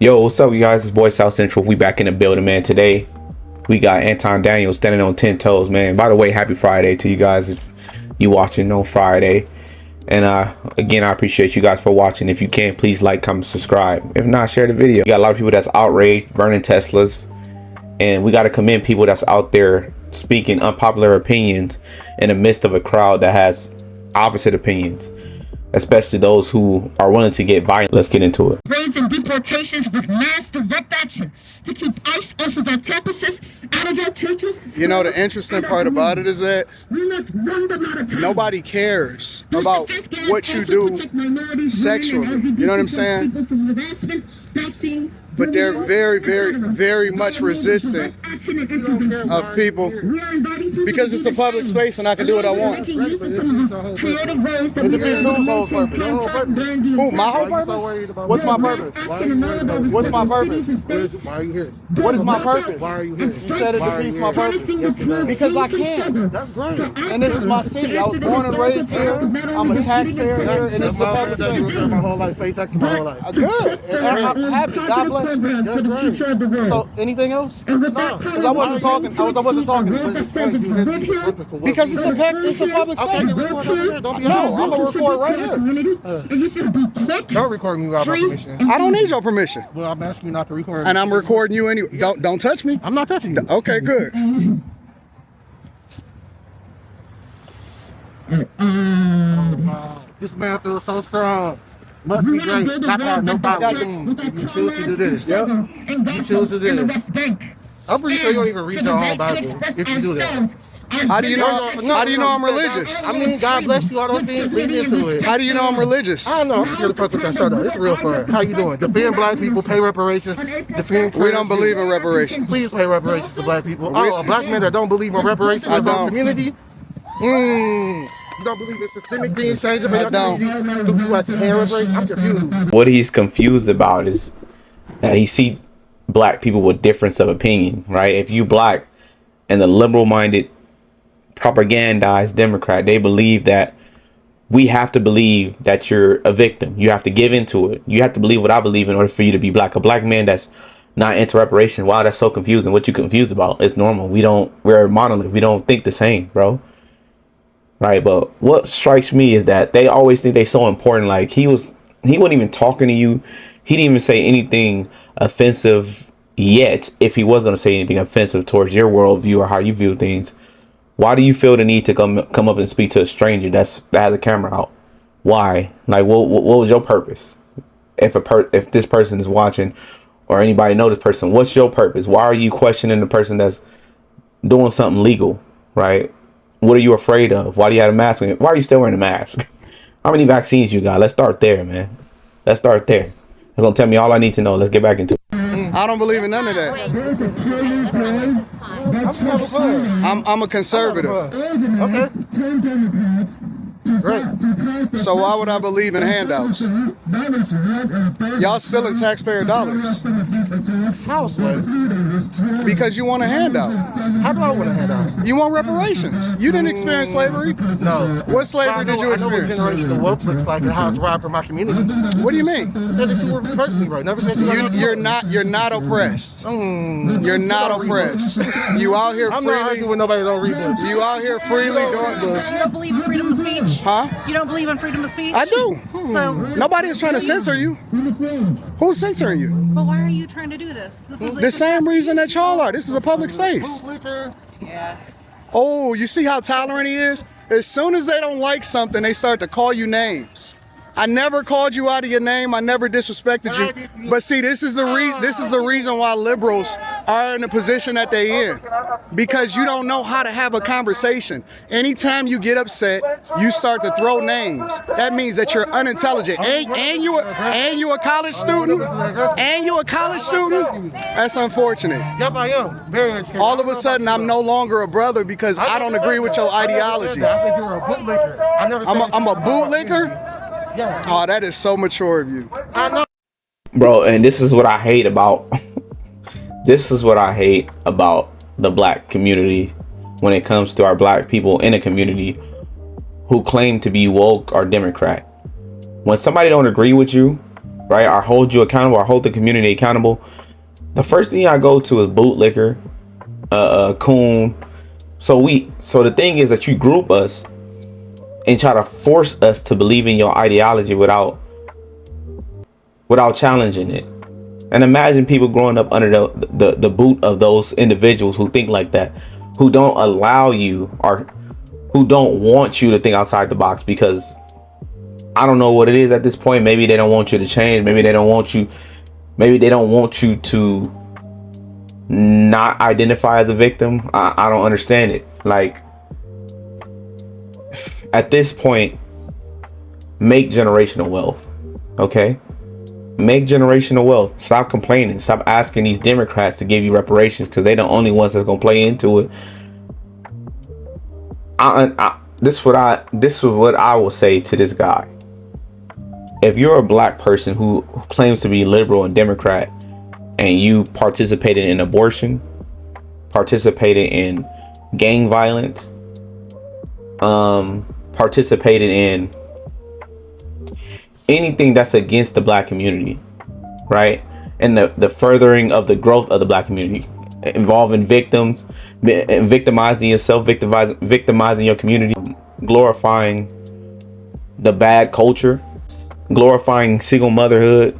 Yo, what's up, you guys? It's boy South Central. We back in the building, man. Today we got Anton Daniels standing on 10 toes, man. By the way, happy Friday to you guys if you watching on Friday. And again, I appreciate you guys for watching. If you can, please like, comment, subscribe. If not, share the video. We got a lot of people that's outraged, burning Teslas, and we got to commend people that's out there speaking unpopular opinions in the midst of a crowd that has opposite opinions, especially those who are willing to get violent. Let's get into it. Raids and deportations with mass direct action to keep ICE off of our campuses, out of our churches. You know, the interesting part about it is that nobody cares about what you do sexually. You know what I'm saying? But they're very, very, very much resistant of people because it's a public space and I can do what I want. Who, my whole purpose? What's my purpose? What's my purpose? Why are you here? What is my purpose? Why are you here? You said it defeats my purpose. Because I can. That's great. And this is my city. I was born and raised here. I'm a taxpayer here, and this is a public space. My whole life, pay taxes my whole life. Good. I'm happy. God bless you. That's great. So, anything else? No. Because I wasn't talking. I wasn't talking. Because it's a public space. No, I'm gonna record right here. Don't record me without my permission. I don't need your permission. Well, I'm asking you not to record me. And I'm recording you anyway. Don't touch me. I'm not touching you. Okay, good. This man feels so strong. Must be great. Not to have no problem. You choose to do this. Yep. You choose to do this. I'm pretty sure you don't even read your own Bible if you do that. How do you know? How do you know I'm religious? I mean, God bless you. All those things lead into it. How do you know I'm religious? I don't know. I'm just here to fuck with your show, though. It's real fun. How you doing? Defend black people, pay reparations, defend. We don't believe in reparations. Please pay reparations to black people. Oh, a black man that don't believe in reparations in his own community? You don't believe in systemic things changing in your community? Do you actually pay reparations? I'm confused. What he's confused about is that he see black people with difference of opinion, right? If you black and the liberal-minded propagandized Democrat, they believe that we have to believe that you're a victim. You have to give into it. You have to believe what I believe in order for you to be black. A black man that's not into reparation. Wow, that's so confusing. What you confused about? It's normal. We're a monolith. We don't think the same, bro. Right? But what strikes me is that they always think they're so important. Like he wasn't even talking to you. He didn't even say anything offensive yet. If he was going to say anything offensive towards your worldview or how you view things, why do you feel the need to come up and speak to a stranger that has a camera out? Why? Like, what was your purpose? If this person is watching or anybody know this person, what's your purpose? Why are you questioning the person that's doing something legal, right? What are you afraid of? Why do you have a mask on? Why are you still wearing a mask? How many vaccines you got? Let's start there, man. Let's start there. That's gonna tell me all I need to know. Let's get back into it. I don't believe in none of that. I'm a conservative. Okay. Great. So why would I believe in handouts? Y'all spilling taxpayer dollars. How, Slay? Because you want a handout. How do I want a handout? You want reparations. You didn't experience slavery. No. What slavery did you I know what experience? generation of woke looks like and how it's right for my community. What do you mean? Said that you were personally right. Never said you were You're not oppressed. You're not oppressed. You out here I'm not arguing freely. with nobody that don't read books. You out here freely doing You don't believe in freedom of speech? Huh? You don't believe in freedom of speech? I do. So, Nobody is trying to censor you. Who's censoring you? but why are you trying to do this? This is The same reason that y'all are. This is a public space. Yeah. Oh, you see how tolerant he is? As soon as they don't like something, they start to call you names. I never called you out of your name. I never disrespected you. But see, this is the reason why liberals are in the position that they in. Because you don't know how to have a conversation. Anytime you get upset, you start to throw names. That means that you're unintelligent. And you a college student? And you a college student? That's unfortunate. Yep, I am. Very educated. All of a sudden, I'm no longer a brother because I don't agree with your ideologies. I said you were a bootlicker. I never said I'm a bootlicker? Yeah. Oh, that is so mature of you. I know. Bro, and this is what I hate about the black community when it comes to our black people in a community who claim to be woke or Democrat. When somebody don't agree with you, right? I hold you accountable. I hold the community accountable. The first thing I go to is bootlicker, coon. So the thing is that you group us and try to force us to believe in your ideology without challenging it. And imagine people growing up under the boot of those individuals who think like that, who don't allow you or who don't want you to think outside the box, because I don't know what it is at this point. Maybe they don't want you to change. Maybe they don't want you to not identify as a victim. I don't understand it. Like, at this point, make generational wealth. Okay? Make generational wealth. Stop complaining. Stop asking these Democrats to give you reparations, because they're the only ones that's gonna play into it. This is what I will say to this guy. If you're a black person who claims to be liberal and Democrat, and you participated in abortion, participated in gang violence, participated in anything that's against the black community, right? And the furthering of the growth of the black community, involving victims, victimizing yourself, victimizing your community, glorifying the bad culture, glorifying single motherhood,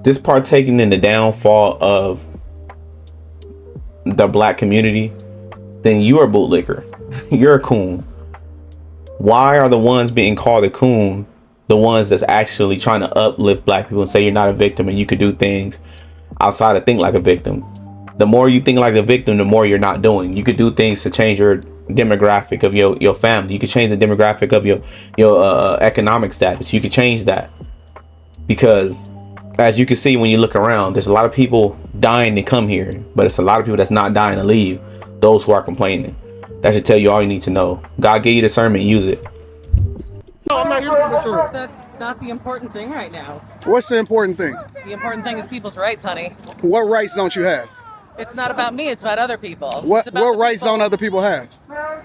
just partaking in the downfall of the black community, then you're a bootlicker. You're a coon. Why are the ones being called a coon the ones that's actually trying to uplift black people and say you're not a victim and you could do things outside of think like a victim? The more you think like a victim, the more you're not doing. You could do things to change your demographic of your family. You could change the demographic of your economic status. You could change that, because as you can see when you look around, there's a lot of people dying to come here, but it's a lot of people that's not dying to leave. Those who are complaining. That should tell you all you need to know. God gave you discernment, use it. No, I'm not here for this. That's not the important thing right now. What's the important thing? The important thing is people's rights, honey. What rights don't you have? It's not about me, it's about other people. What It's about the rights people- don't other people have?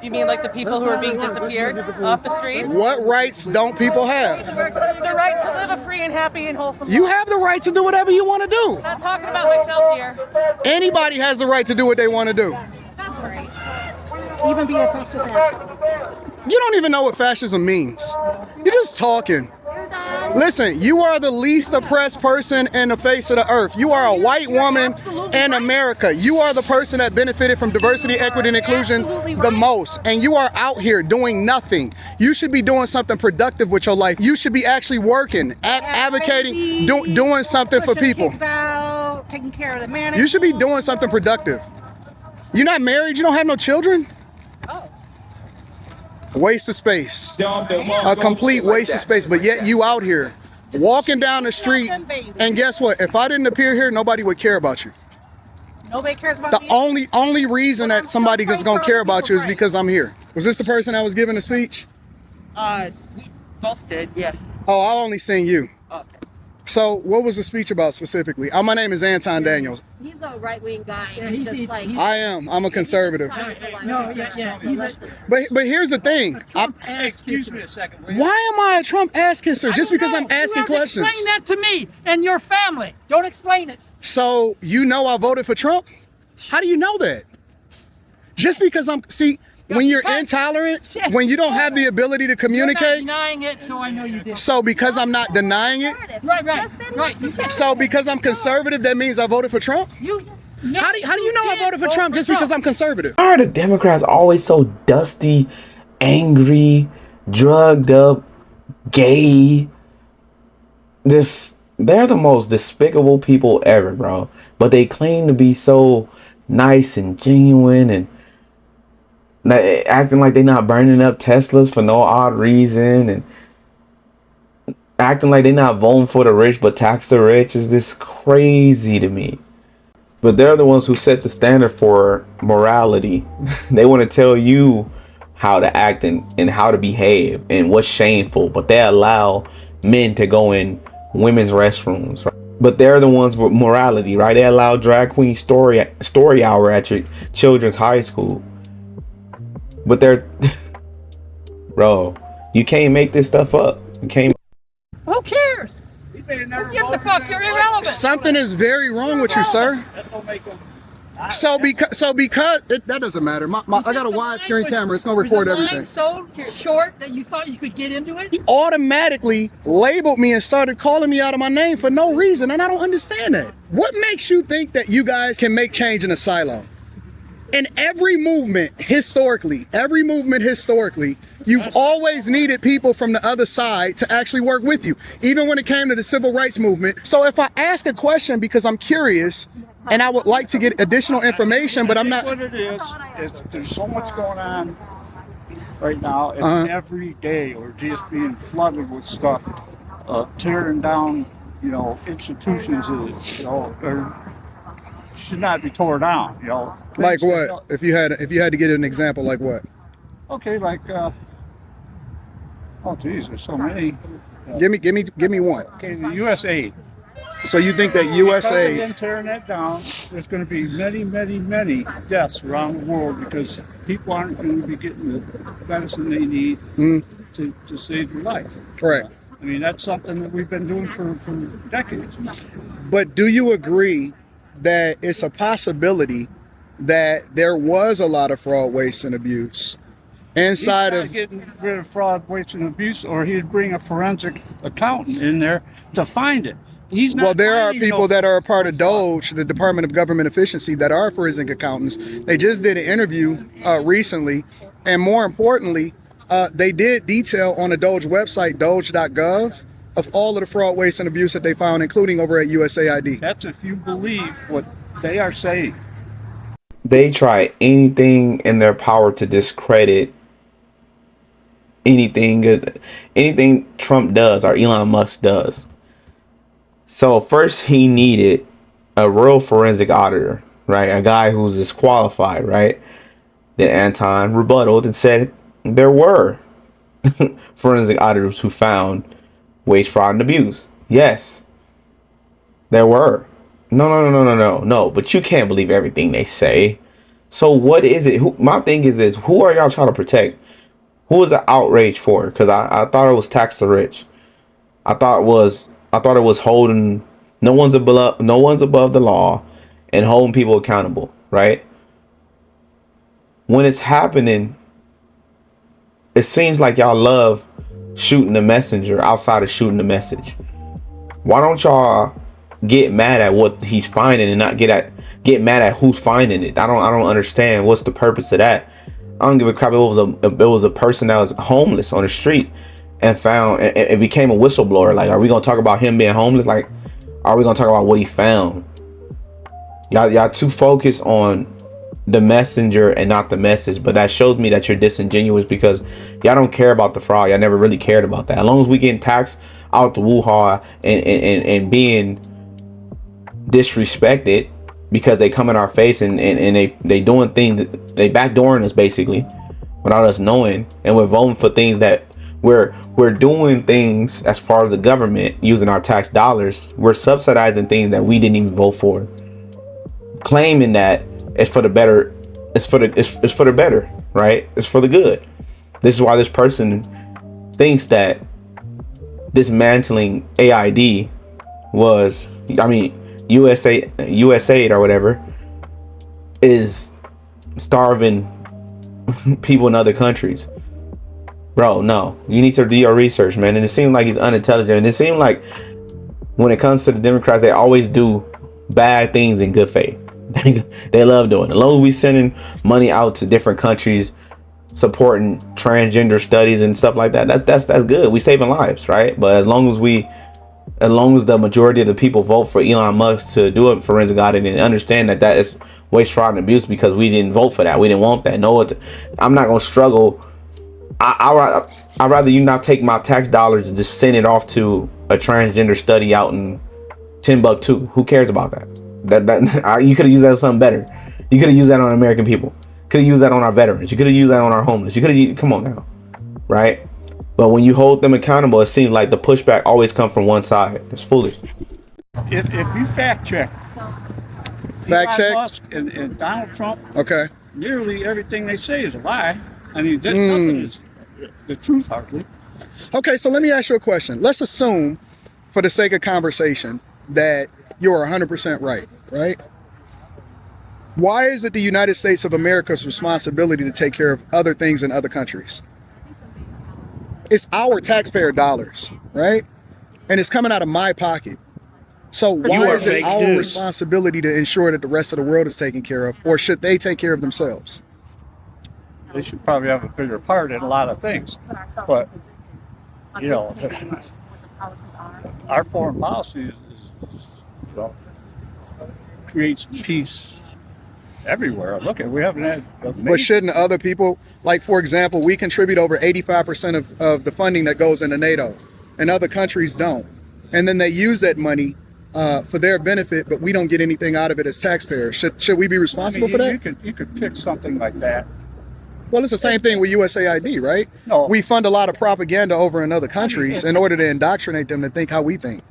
You mean like the people who are being disappeared off the streets? What rights don't people have? The right to live a free and happy and wholesome You life. have the right to do whatever you want to do. I'm not talking about myself, dear. Anybody has the right to do what they want to do. That's right. Even be a fascist asshole. You don't even know what fascism means. You're just talking. Listen, you are the least oppressed person in the face of the earth. You are a white woman in America. You are the person that benefited from diversity, equity, and inclusion the most. And you are out here doing nothing. You should be doing something productive with your life. You should be actually working, advocating, doing something for people. Out, taking care of the man. You should be doing something productive. You're not married? You don't have no children? Waste of space. A complete waste of space. But yet you out here walking down the street, and guess what? If I didn't appear here, nobody would care about you. Nobody cares about The me. only reason that somebody is gonna care about you is because I'm here. Was this the person that was giving the speech? We both did, yeah. Oh, I only seen you. Okay. So what was the speech about specifically? My name is Anton Daniels. He's a right-wing guy. Yeah, he's he's- just like, he's- I am. I'm a conservative. No, yeah. He's a But here's the thing. Trump ass Excuse me a second. Why am I a Trump ass kisser? Just because I'm asking questions. Explain that to me and your family. Don't explain it. So you know I voted for Trump? How do you know that? Just because when you're intolerant, when you don't have the ability to You're communicate, not denying it, so I know you did. so because I'm not denying it, Right. so because I'm conservative, that means I voted for Trump? How do you know I voted for Trump just because I'm conservative? Why are the Democrats always so dusty, angry, drugged up, gay? They're the most despicable people ever, bro. But they claim to be so nice and genuine and acting like they're not burning up Teslas for no odd reason, and acting like they're not voting for the rich but tax the rich is just crazy to me. But they're the ones who set the standard for morality. They want to tell you how to act and how to behave and what's shameful, but they allow men to go in women's restrooms, right? But they're the ones with morality, right? They allow drag queen story hour at your children's high school. But bro, you can't make this stuff up. You can't. Who cares? Who gives a fuck? You're irrelevant. Something is very wrong with you, sir. That don't make them. So because that doesn't matter. I got a widescreen camera. It's gonna record everything. Was the line so short that you thought you could get into it? He automatically labeled me and started calling me out of my name for no reason, and I don't understand that. What makes you think that you guys can make change in a silo? In every movement historically, you've always needed people from the other side to actually work with you, even when it came to the civil rights movement. So if I ask a question because I'm curious and I would like to get additional information, but I'm not. What it is there's so much going on right now, and every day we're just being flooded with stuff, tearing down, institutions, or should not be torn down, Like what? If you had to get an example, like what? Okay, like oh geez, there's so many. Give me one. Okay, the USA. So you think that Because USA? of them tearing that down, there's going to be many, many, many deaths around the world because people aren't going to be getting the medicine they need to save their life. Correct. I mean, that's something that we've been doing for decades. But do you agree that it's a possibility that there was a lot of fraud, waste, and abuse inside He's of? not getting rid of fraud, waste, and abuse, or he'd bring a forensic accountant in there to find it. He's not. Well, there are finding people no that are a part of fraud. DOGE, the Department of Government Efficiency, that are forensic accountants. They just did an interview recently, and more importantly, they did detail on the DOGE website, doge.gov, of all of the fraud, waste, and abuse that they found, including over at USAID. That's if you believe what they are saying. They try anything in their power to discredit anything Trump does or Elon Musk does. So first he needed a real forensic auditor, right? A guy who's disqualified, right? Then Anton rebutted and said there were forensic auditors who found waste, fraud, and abuse. Yes, there were. No. But you can't believe everything they say. So what is it? My thing is this: who are y'all trying to protect? Who is the outrage for? Because I thought it was tax the rich. I thought it was holding no one's above the law and holding people accountable, right? When it's happening, it seems like y'all love shooting the messenger outside of shooting the message. Why don't y'all get mad at what he's finding and not get mad at who's finding it? I don't understand what's the purpose of that. I don't give a crap if it was a person that was homeless on the street and found it became a whistleblower. Like, are we gonna talk about him being homeless? Like, are we gonna talk about what he found? Y'all too focused on the messenger and not the message. But that shows me that you're disingenuous because y'all don't care about the fraud. Y'all never really cared about that. As long as we getting taxed out the woo-ha and being disrespected because they come in our face and they doing things, they backdooring us basically without us knowing, and we're voting for things that we're doing things as far as the government using our tax dollars. We're subsidizing things that we didn't even vote for, claiming that it's for the better. It's for the better, right? It's for the good. This is why this person thinks that dismantling AID was, USAID or whatever, is starving people in other countries. Bro, no. You need to do your research, man. And it seems like he's unintelligent. And it seems like when it comes to the Democrats, they always do bad things in good faith. They love doing it. As long as we sending money out to different countries, supporting transgender studies and stuff like that, that's good. We saving lives, right? But as long as the majority of the people vote for Elon Musk to do a forensic audit and understand that is waste, fraud, and abuse because we didn't vote for that. We didn't want that. No, I'm not going to struggle. I'd rather you not take my tax dollars and just send it off to a transgender study out in Timbuktu. Who cares about that? You could have used that on something better. You could have used that on American people. Could have used that on our veterans. You could have used that on our homeless. You could have, come on now, right? But when you hold them accountable, it seems like the pushback always comes from one side. It's foolish. If you fact check Elon Musk and Donald Trump, Okay. nearly everything they say is a lie. I mean, nothing is the truth hardly. Okay, so let me ask you a question. Let's assume for the sake of conversation, that you're 100% right, right? Why is it the United States of America's responsibility to take care of other things in other countries? It's our taxpayer dollars, right? And it's coming out of my pocket. So why is it our responsibility to ensure that the rest of the world is taken care of, or should they take care of themselves? They should probably have a bigger part in a lot of things, but you know, our foreign policy is you know, creates peace everywhere. Look at, we haven't had. But shouldn't other people, like for example, we contribute over 85% of the funding that goes into NATO, and other countries don't, and then they use that money for their benefit, but we don't get anything out of it as taxpayers. Should we be responsible for that? You could pick something like that. Well, it's the same thing with USAID, right? No. We fund a lot of propaganda over in other countries in order to indoctrinate them to think how we think.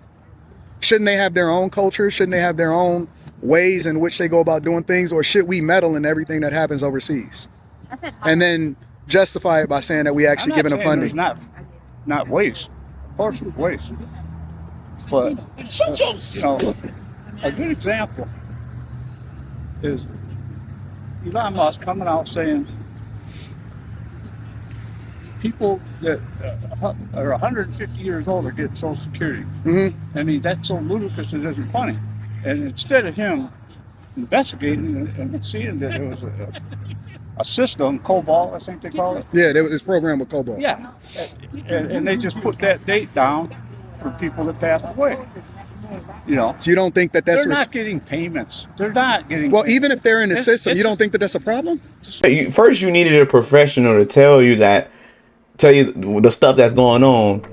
Shouldn't they have their own culture? Shouldn't they have their own ways in which they go about doing things? Or should we meddle in everything that happens overseas? And then justify it by saying that we actually giving them funding. Not waste. Of course it's waste. But, you know, a good example is Elon Musk coming out saying people that are 150 years old are getting Social Security. Mm-hmm. I mean, that's so ludicrous it isn't funny. And instead of him investigating and seeing that it was a system, COBOL, I think they call it. Yeah, this program with COBOL. Yeah, and they just put that date down for people that passed away. You know, so you don't think that that's they're not getting payments. They're not getting. Well, payments. even if they're in the system, you don't think that that's a problem? First, you needed a professional to tell you the stuff that's going on,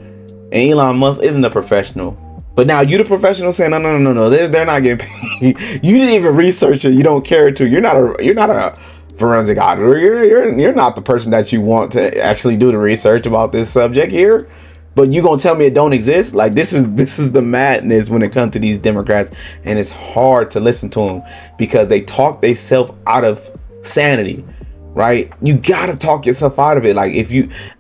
and Elon Musk isn't a professional. But now you the professional saying no, they're not getting paid. You didn't even research it. You don't care to. You're not a forensic auditor. You're not the person that you want to actually do the research about this subject here. But you gonna tell me it don't exist? Like this is the madness when it comes to these Democrats, and it's hard to listen to them because they talk themselves out of sanity, right? You gotta talk yourself out of it. Like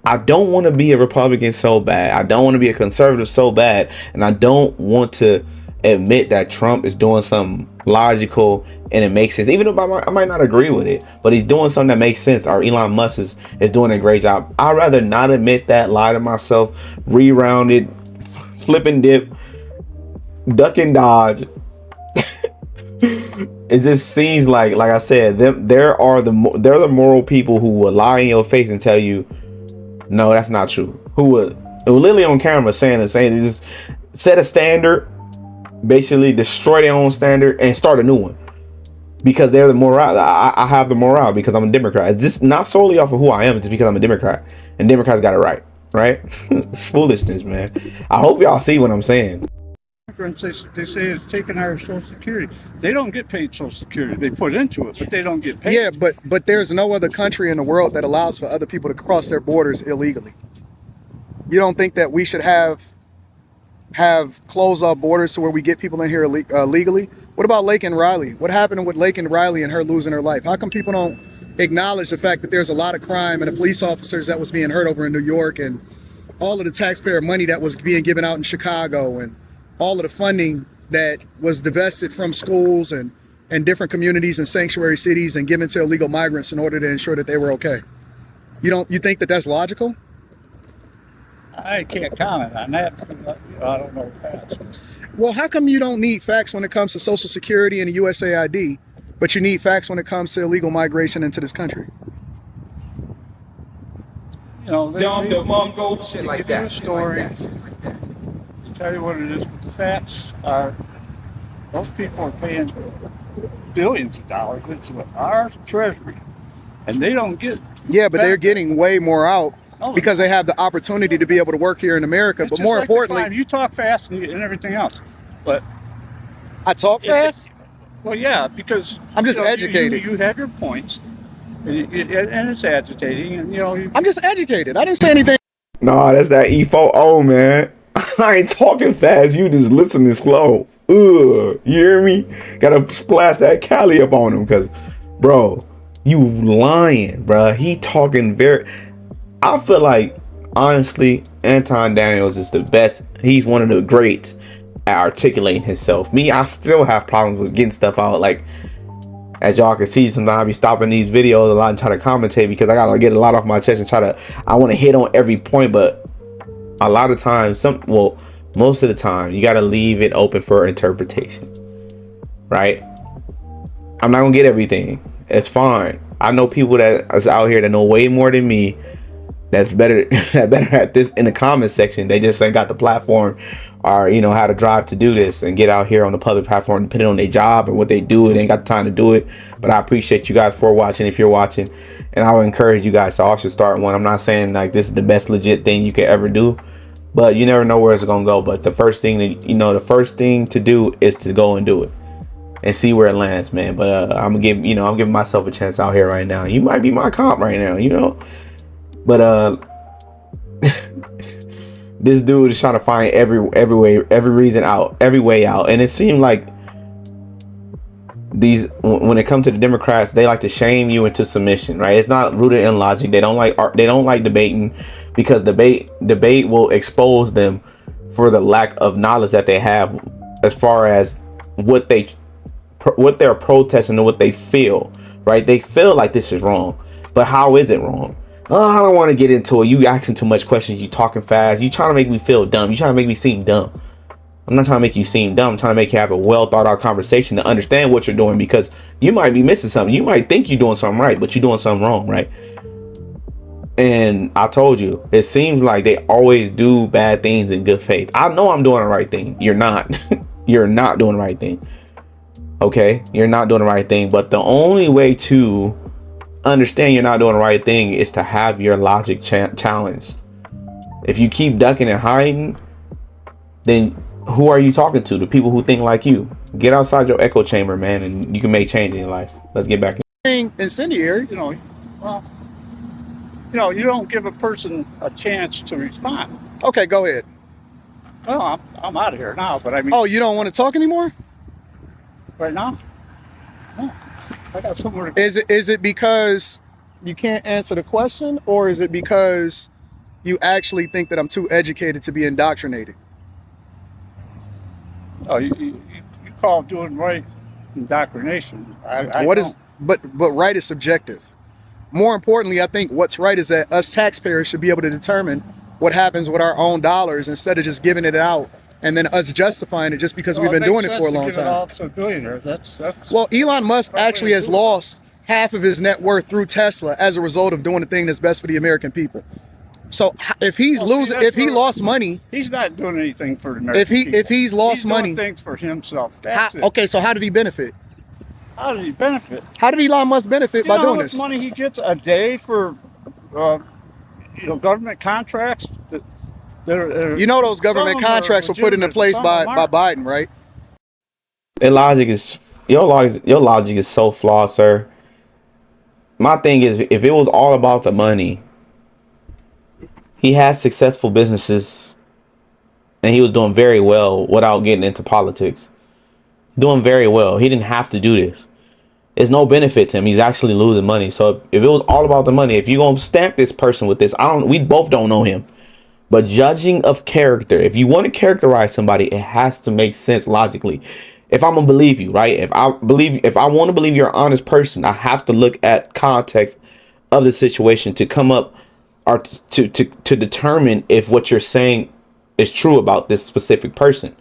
I don't want to be a Republican so bad. I don't want to be a conservative so bad, and I don't want to admit that Trump is doing something logical and it makes sense, even though I might not agree with it, but he's doing something that makes sense. Or Elon Musk is doing a great job. I'd rather not admit that, lie to myself, reround it, flip and dip, duck and dodge. It just seems like I said, they're the moral people who will lie in your face and tell you, no, that's not true. Who would literally on camera saying just set a standard, basically destroy their own standard and start a new one. Because they're the morale. I have the morale because I'm a Democrat. It's just not solely off of who I am. It's just because I'm a Democrat, and Democrats got it right. It's foolishness, man. I hope y'all see what I'm saying. They say it's taking our Social Security. They don't get paid Social Security. They put into it, but they don't get paid. Yeah, but there's no other country in the world that allows for other people to cross their borders illegally. You don't think that we should have closed off borders to where we get people in here legally? What about Lake and Riley? What happened with Lake and Riley and her losing her life? How come people don't acknowledge the fact that there's a lot of crime and the police officers that was being hurt over in New York, and all of the taxpayer money that was being given out in Chicago, and all of the funding that was divested from schools and different communities and sanctuary cities and given to illegal migrants in order to ensure that they were okay? You think that that's logical? I can't comment on that. I don't know facts. Well, how come you don't need facts when it comes to Social Security and the USAID, but you need facts when it comes to illegal migration into this country? You know, they shit like that. Story. Tell you what it is, but the facts are those people are paying billions of dollars into our treasury, and they don't get. Yeah, but they're getting way more out. Because they have the opportunity to be able to work here in America, but more importantly, you talk fast and everything else. But I talk fast. Well, yeah, because I'm just educated. You have your points, and it's agitating, and I'm just educated. I didn't say anything. No, that's that E4O, man. I ain't talking fast. You just listening slow. You hear me? Gotta splash that Cali up on him, cause, bro, you lying, bro. He talking very. I feel like, honestly, Anton Daniels is the best. He's one of the greats at articulating himself. Me, I still have problems with getting stuff out. Like, as y'all can see, sometimes I be stopping these videos a lot and try to commentate because I gotta get a lot off my chest and I want to hit on every point, but a lot of times, most of the time, you gotta leave it open for interpretation, right? I'm not gonna get everything. It's fine. I know people that is out here that know way more than me. That's better at this in the comment section. They just ain't got the platform or how to drive to do this and get out here on the public platform, depending on their job and what they do. They ain't got the time to do it. But I appreciate you guys for watching, if you're watching, and I would encourage you guys to also start one. I'm not saying like this is the best legit thing you could ever do, but you never know where it's gonna go. But the first thing to do is to go and do it and see where it lands, man. But I'm giving myself a chance out here right now. You might be my comp right now, but this dude is trying to find every way out, and it seemed like when it comes to the Democrats, they like to shame you into submission, right? It's not rooted in logic. They don't like debating, because debate will expose them for the lack of knowledge that they have as far as what they're protesting and what they feel, right? They feel like this is wrong, but how is it wrong? Oh, I don't want to get into it. You asking too much questions. You talking fast. You trying to make me feel dumb. You trying to make me seem dumb. I'm not trying to make you seem dumb. I'm trying to make you have a well thought out conversation to understand what you're doing, because you might be missing something. You might think you're doing something right, but you're doing something wrong, right? And I told you, it seems like they always do bad things in good faith. I know I'm doing the right thing. You're not. You're not doing the right thing. Okay? You're not doing the right thing. But the only way to understand you're not doing the right thing is to have your logic challenged. If you keep ducking and hiding, then who are you talking to? The people who think like you. Get outside your echo chamber, man, and you can make change in your life. Let's get back. Incendiary. You don't give a person a chance to respond. Okay, go ahead. Well, I'm out of here now, but I mean. Oh, you don't want to talk anymore? Right now? No. I got somewhere to go. Is it because you can't answer the question, or is it because you actually think that I'm too educated to be indoctrinated? Oh, you call doing right indoctrination. But right is subjective. More importantly, I think what's right is that us taxpayers should be able to determine what happens with our own dollars, instead of just giving it out and then us justifying it just because we've been doing it for a long time. Well, Elon Musk actually has lost half of his net worth through Tesla as a result of doing the thing that's best for the American people. So if he lost money, he's not doing anything for the American people. If he's lost money, doing things for himself. Okay, so how did he benefit? How did he benefit? How did Elon Musk benefit by doing this? Do you know how much money he gets a day for, government contracts? Those government contracts were put into place by Biden, right? Your logic is so flawed, sir. My thing is, if it was all about the money, he has successful businesses and he was doing very well without getting into politics. Doing very well. He didn't have to do this. It's no benefit to him. He's actually losing money. So if it was all about the money, if you're gonna stamp this person with this, we both don't know him. But judging of character, if you want to characterize somebody, it has to make sense logically. If I'm gonna believe you, right? If I want to believe you're an honest person, I have to look at context of the situation to come up or to determine if what you're saying is true about this specific person.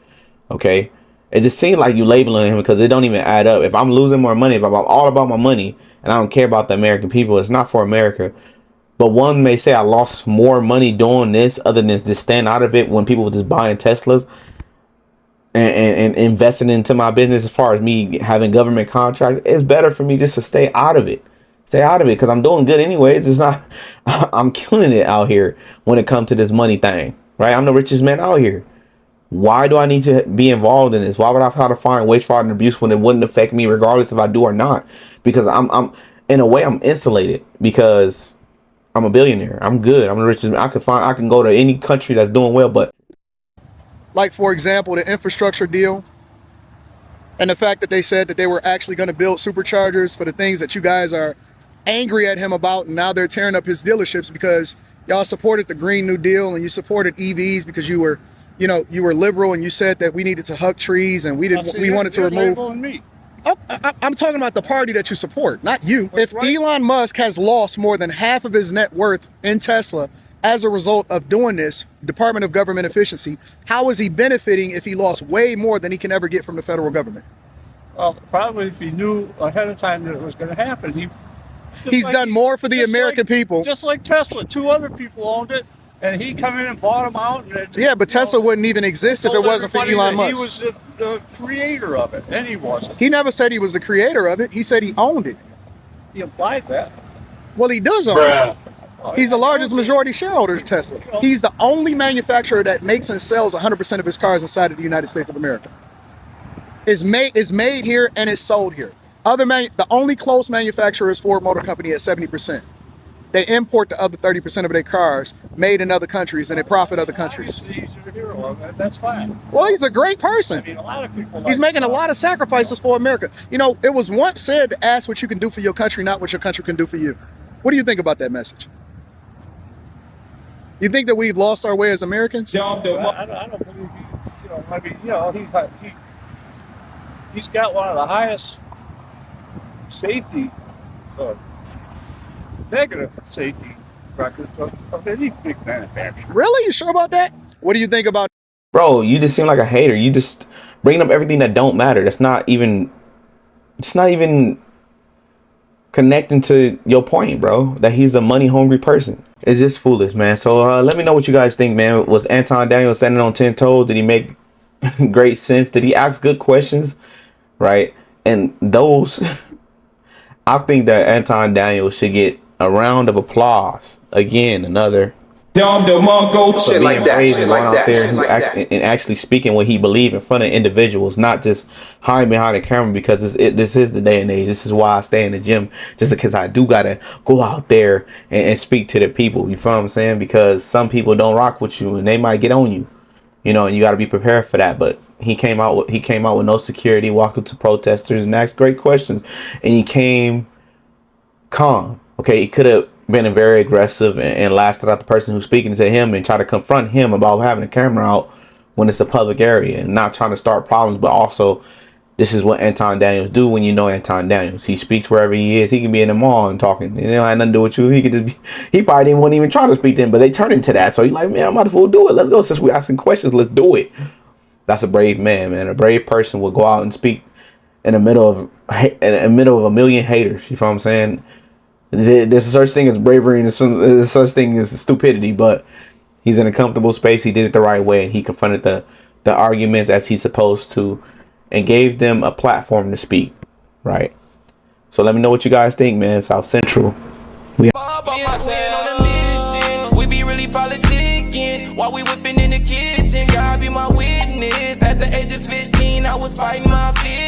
Okay? It just seems like you labeling him because it don't even add up. If I'm losing more money, if I'm all about my money and I don't care about the American people, it's not for America. But one may say I lost more money doing this other than just staying out of it when people were just buying Teslas and investing into my business. As far as me having government contracts, it's better for me just to stay out of it. Stay out of it because I'm doing good anyway. It's just not, I'm killing it out here when it comes to this money thing, right? I'm the richest man out here. Why do I need to be involved in this? Why would I try to find wage fraud and abuse when it wouldn't affect me regardless if I do or not? Because I'm in a way I'm insulated because I'm a billionaire. I'm good. I'm the richest man. I can go to any country that's doing well, but like, for example, the infrastructure deal and the fact that they said that they were actually going to build superchargers for the things that you guys are angry at him about, and now they're tearing up his dealerships because Y'all supported the Green New Deal and you supported EVs because you were liberal and you said that we needed to hug trees and we wanted to remove. I'm talking about the party that you support, not you. If Elon Musk has lost more than half of his net worth in Tesla as a result of doing this, Department of Government Efficiency, how is he benefiting if he lost way more than he can ever get from the federal government? Well, probably if he knew ahead of time that it was going to happen, he's done more for the American people. Just like Tesla, 2 other people owned it, and he come in and bought them out. And yeah, but Tesla wouldn't even exist if it wasn't for Elon Musk. He was the creator of it, and he wasn't. He never said he was the creator of it. He said he owned it. He implied that. Well, he does own it. He's the largest majority shareholder of Tesla. He's the only manufacturer that makes and sells 100% of his cars inside of the United States of America. It's made here and it's sold here. The only close manufacturer is Ford Motor Company at 70%. They import the other 30% of their cars made in other countries and they profit other countries. He's a hero. That's fine. Well, he's a great person. I mean, a lot of people he's making a lot of sacrifices for America. You know, it was once said to ask what you can do for your country, not what your country can do for you. What do you think about that message? You think that we've lost our way as Americans? I don't believe he's got one of the highest safety, negative safety records of any big manufacturer. Really? You sure about that? What do you think about? Bro, you just seem like a hater. You just bringing up everything that don't matter. It's not even connecting to your point, bro, that he's a money hungry person. It's just foolish, man. So let me know what you guys think, man. Was Anton Daniels standing on 10 toes? Did he make great sense? Did he ask good questions? Right? And those, I think that Anton Daniels should get a round of applause. Again, another shit like that. And actually speaking what he believes in front of individuals, not just hiding behind the camera, because this is the day and age. This is why I stay in the gym, just because I do gotta go out there and speak to the people. You feel what I'm saying? Because some people don't rock with you and they might get on you, you know, and you got to be prepared for that. But he came out with no security, walked up to protesters and asked great questions, and he came calm. Okay, he could have been very aggressive and lasted out the person who's speaking to him and try to confront him about having a camera out when it's a public area and not trying to start problems. But also, this is what Anton Daniels do. When you know Anton Daniels, he speaks wherever he is. He can be in the mall and talking. It don't have nothing to do with you. He could just he probably wouldn't even try to speak to him, but they turn into that. So he's like, man, I might as well do it. Let's go. Since we're asking questions, let's do it. That's a brave man. A brave person will go out and speak in the middle of a million haters. You feel what I'm saying? There's such thing as bravery and there's such thing as stupidity, but he's in a comfortable space. He did it the right way, and he confronted the arguments as he's supposed to and gave them a platform to speak, right? So let me know what you guys think, man. South Central. We be really politicking while we whipping in the kitchen. God be my witness. At the age of 15, I was fighting my fears.